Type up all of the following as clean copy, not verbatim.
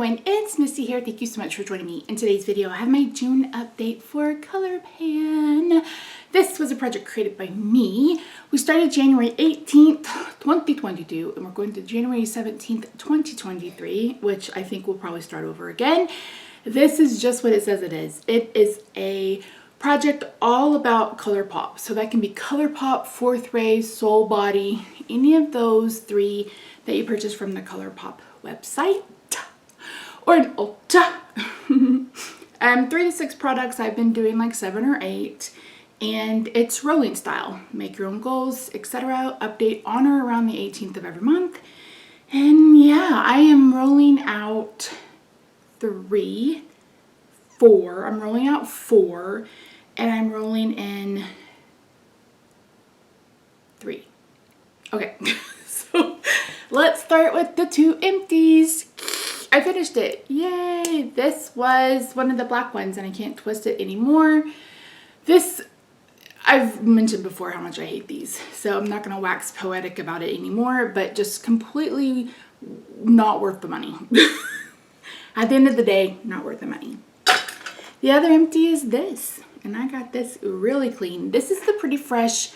everyone, it's Misty here. Thank you so much for joining me. In today's video, I have my June update for Colourpop. This was a project created by me. We started January 18th, 2022, and we're going to January 17th, 2023, which I think we'll probably start over again. This is just what it says it is. It is a project all about Colourpop. So that can be Colourpop, Fourth Ray, Soul Body, any of those three that you purchase from the Colourpop website or an Ulta. 3 to 6 products. I've been doing like 7 or 8, and it's rolling style. Make your own goals, etc. Update on or around the 18th of every month. And yeah, I am rolling out 3, 4. I'm rolling out 4, and I'm rolling in 3. Okay, so let's start with the 2 empties. I finished it. Yay! This was one of the black ones, and I can't twist it anymore. This, I've mentioned before how much I hate these, so I'm not going to wax poetic about it anymore, but just completely not worth the money. At the end of the day, not worth the money. The other empty is this, and I got this really clean. This is the Pretty Fresh,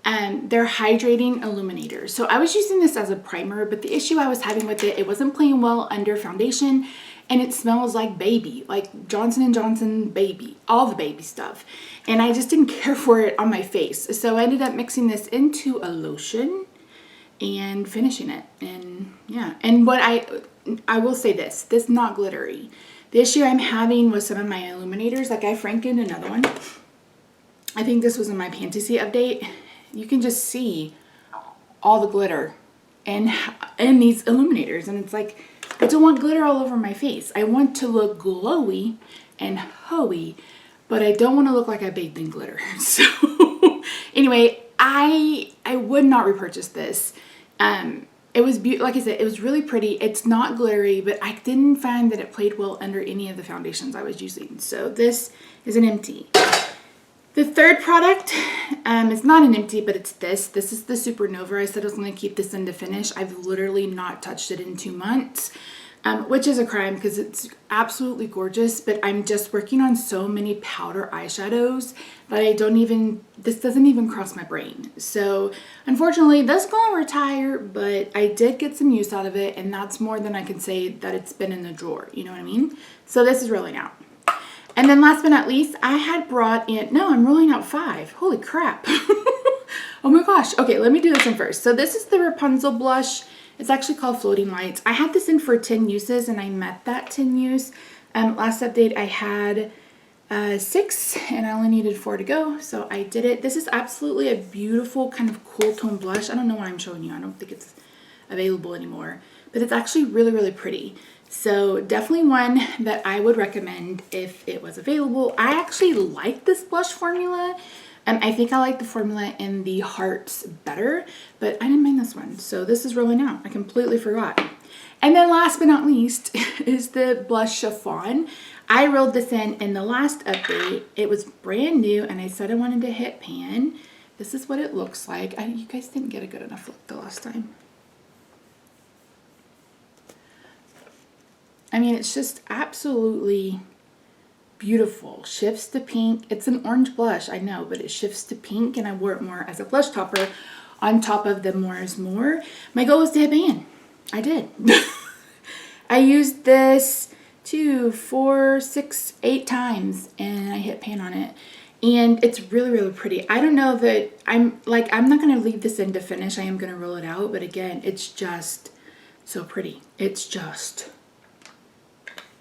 they're hydrating illuminator. So I was using this as a primer, but the issue I was having with it, it wasn't playing well under foundation, and it smells like baby, like Johnson & Johnson baby, all the baby stuff. And I just didn't care for it on my face. So I ended up mixing this into a lotion and finishing it. And yeah, and what I will say this is not glittery. The issue I'm having with some of my illuminators, like I frankened another one. I think this was in my Fantasy update. You can just see all the glitter in these illuminators. And it's like, I don't want glitter all over my face. I want to look glowy and hoey, but I don't want to look like I bathed in glitter. So anyway, I would not repurchase this. It was like I said, it was really pretty. It's not glittery, but I didn't find that it played well under any of the foundations I was using. So this is an empty. The third product is not an empty, but it's this. This is the Supernova. I said I was going to keep this in to finish. I've literally not touched it in 2 months, which is a crime because it's absolutely gorgeous, but I'm just working on so many powder eyeshadows that this doesn't even cross my brain. So unfortunately, this is going to retire, but I did get some use out of it, and that's more than I can say that it's been in the drawer. You know what I mean? So this is rolling out. And then last but not least, I had brought in, no, I'm rolling out 5. Holy crap. Oh my gosh. Okay, let me do this one first. So this is the Rapunzel blush. It's actually called Floating Lights. I had this in for 10 uses, and I met that 10 use. Last update, I had 6, and I only needed 4 to go, so I did it. This is absolutely a beautiful kind of cool tone blush. I don't know why I'm showing you. I don't think it's available anymore, but it's actually really, really pretty. So definitely one that I would recommend if it was available. I actually like this blush formula. I think I like the formula in the hearts better, but I didn't mind this one. So this is rolling out. I completely forgot. And then last but not least is the blush chiffon. I rolled this in the last update. It was brand new, and I said I wanted to hit pan. This is what it looks like. You guys didn't get a good enough look the last time. I mean, it's just absolutely beautiful. Shifts to pink. It's an orange blush, I know, but it shifts to pink, and I wore it more as a blush topper on top of the More is More. My goal was to hit pan. I did. I used this 2, 4, 6, 8 times, and I hit pan on it. And it's really, really pretty. I don't know that I'm not going to leave this in to finish. I am going to roll it out, but again, it's just so pretty. It's just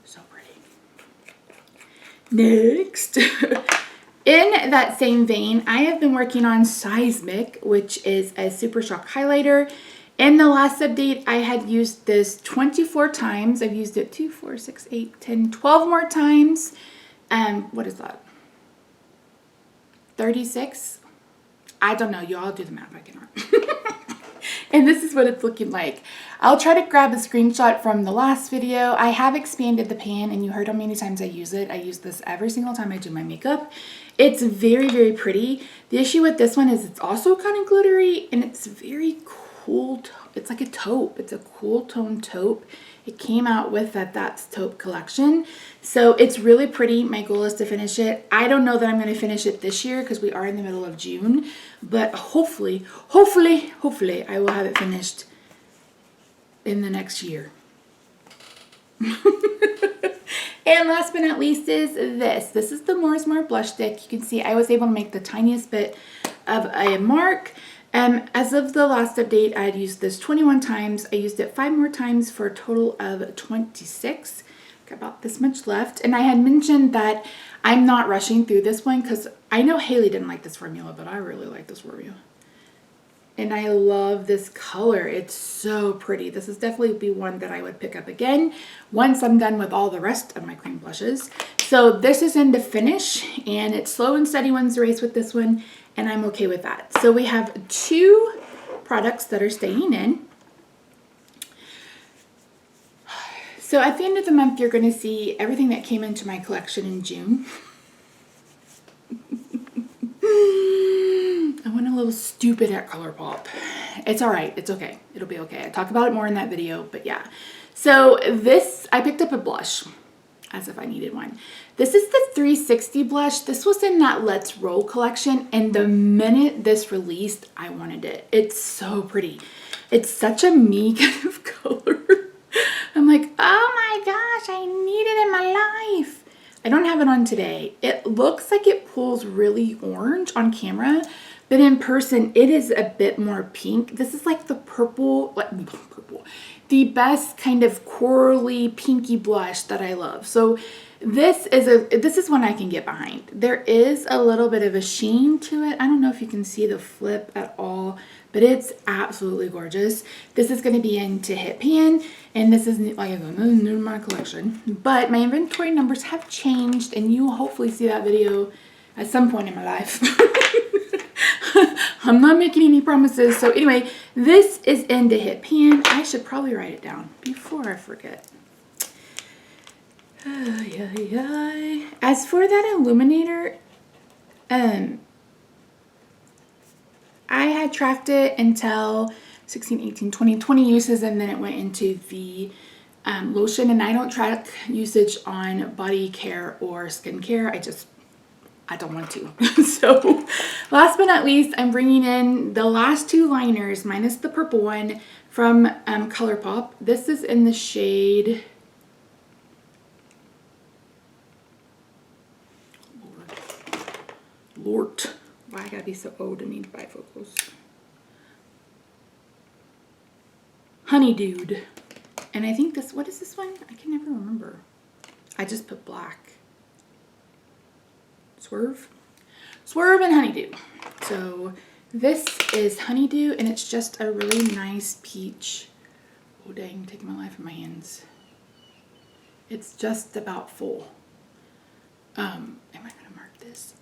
so pretty. Next, in that same vein, I have been working on Seismic, which is a Super Shock highlighter. In the last update, I had used this 24 times. I've used it 2, 4, 6, 8, 10, 12 more times. What is that? 36? I don't know. Y'all do the math. I cannot. And this is what it's looking like. I'll try to grab a screenshot from the last video. I have expanded the pan, and you heard how many times I use it. I use this every single time I do my makeup. It's very, very pretty. The issue with this one is it's also kind of glittery, and it's very cool. It's like a taupe. It's a cool tone taupe. It came out with that That's Taupe collection. So it's really pretty. My goal is to finish it. I don't know that I'm going to finish it this year because we are in the middle of June. But hopefully, I will have it finished in the next year. And last but not least is this. This is the More is More blush stick. You can see I was able to make the tiniest bit of a mark. As of the last update, I had used this 21 times. I used it 5 more times for a total of 26. Got about this much left. And I had mentioned that I'm not rushing through this one because I know Haley didn't like this formula, but I really like this formula. And I love this color. It's so pretty. This is definitely be one that I would pick up again once I'm done with all the rest of my cream blushes. So this is in the finish, and it's slow and steady wins the race with this one, and I'm okay with that. So we have 2 products that are staying in. So at the end of the month, you're going to see everything that came into my collection in June. I went a little stupid at Colourpop. It's all right. It's okay. It'll be okay. I talk about it more in that video, but yeah. So this, I picked up a blush, as if I needed one. This is the 360 blush. This was in that Let's Roll collection, and the minute this released, I wanted it. It's so pretty. It's such a me kind of color. I'm like, oh my gosh, I need it in my life. I don't have it on today. It looks like it pulls really orange on camera, but in person, it is a bit more pink. This is like the purple, the best kind of corally pinky blush that I love. So this is one I can get behind. There is a little bit of a sheen to it. I don't know if you can see the flip at all, but it's absolutely gorgeous. This is going to be into Hit Pan, and this is new, like I said, this is new to my collection. But my inventory numbers have changed, and you will hopefully see that video at some point in my life. I'm not making any promises. So anyway, this is into Hit Pan. I should probably write it down before I forget. As for that illuminator, I had tracked it until 16, 18, 20 uses, and then it went into the lotion. And I don't track usage on body care or skincare. I don't want to. So last but not least, I'm bringing in the last 2 liners minus the purple one from Colourpop. This is in the shade Lord. Why I gotta be so old and need bifocals. Honeydew. And I think this, what is this one? I can never remember. I just put black. Swerve and Honeydew. So this is Honeydew, and it's just a really nice peach. Oh dang, I'm taking my life in my hands. It's just about full. Am I gonna mark this?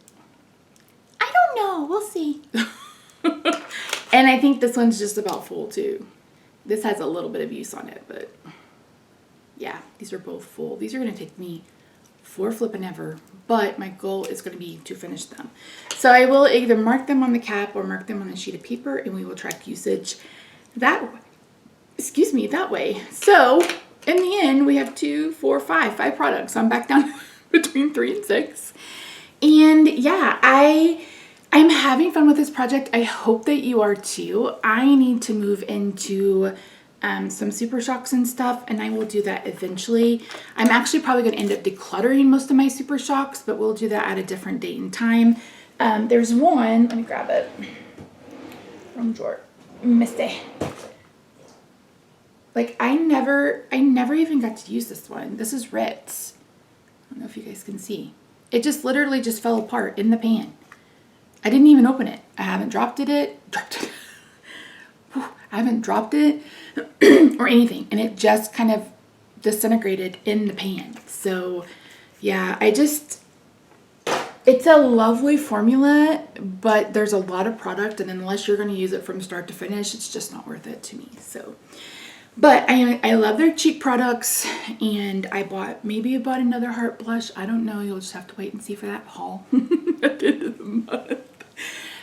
I don't know, we'll see. And I think this one's just about full too. This has a little bit of use on it, but yeah, these are both full. These are gonna take me for flipping ever, but my goal is going to be to finish them. So I will either mark them on the cap or mark them on a sheet of paper, and we will track usage that way. Excuse me, that way. So in the end, we have 2, 4, 5 products. So I'm back down between 3 and 6. And yeah, I'm having fun with this project. I hope that you are too. I need to move into some Super Shocks and stuff, and I will do that eventually. I'm actually probably going to end up decluttering most of my Super Shocks, but we'll do that at a different date and time. There's one, let me grab it from drawer. Missed it. Like I never even got to use this one. This is Ritz. I don't know if you guys can see. It just literally just fell apart in the pan. I didn't even open it. I haven't dropped it. I haven't dropped it or anything, and it just kind of disintegrated in the pan. So yeah, it's a lovely formula, but there's a lot of product, and unless you're going to use it from start to finish, it's just not worth it to me. So, but I love their cheap products, and I bought another heart blush. I don't know. You'll just have to wait and see for that haul at the end of the month.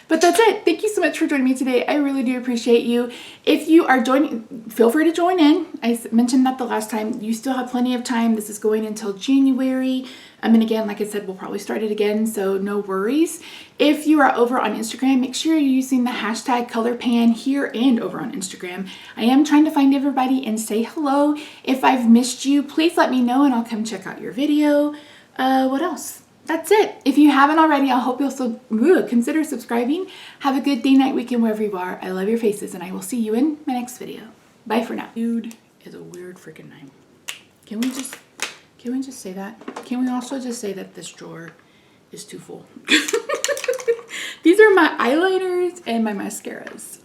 But that's it. Thank you so so much for joining me today. I really do appreciate you. If you are joining, feel free to join in. I mentioned that the last time. You still have plenty of time. This is going until January. And again, like I said, we'll probably start it again, so no worries. If you are over on Instagram, make sure you're using the hashtag ColorPan here and over on Instagram. I am trying to find everybody and say hello. If I've missed you, please let me know and I'll come check out your video. What else? That's it. If you haven't already, I hope you'll consider subscribing. Have a good day, night, weekend, wherever you are. I love your faces, and I will see you in my next video. Bye for now. Dude is a weird freaking name. Can we just say that? Can we also just say that this drawer is too full? These are my eyeliners and my mascaras.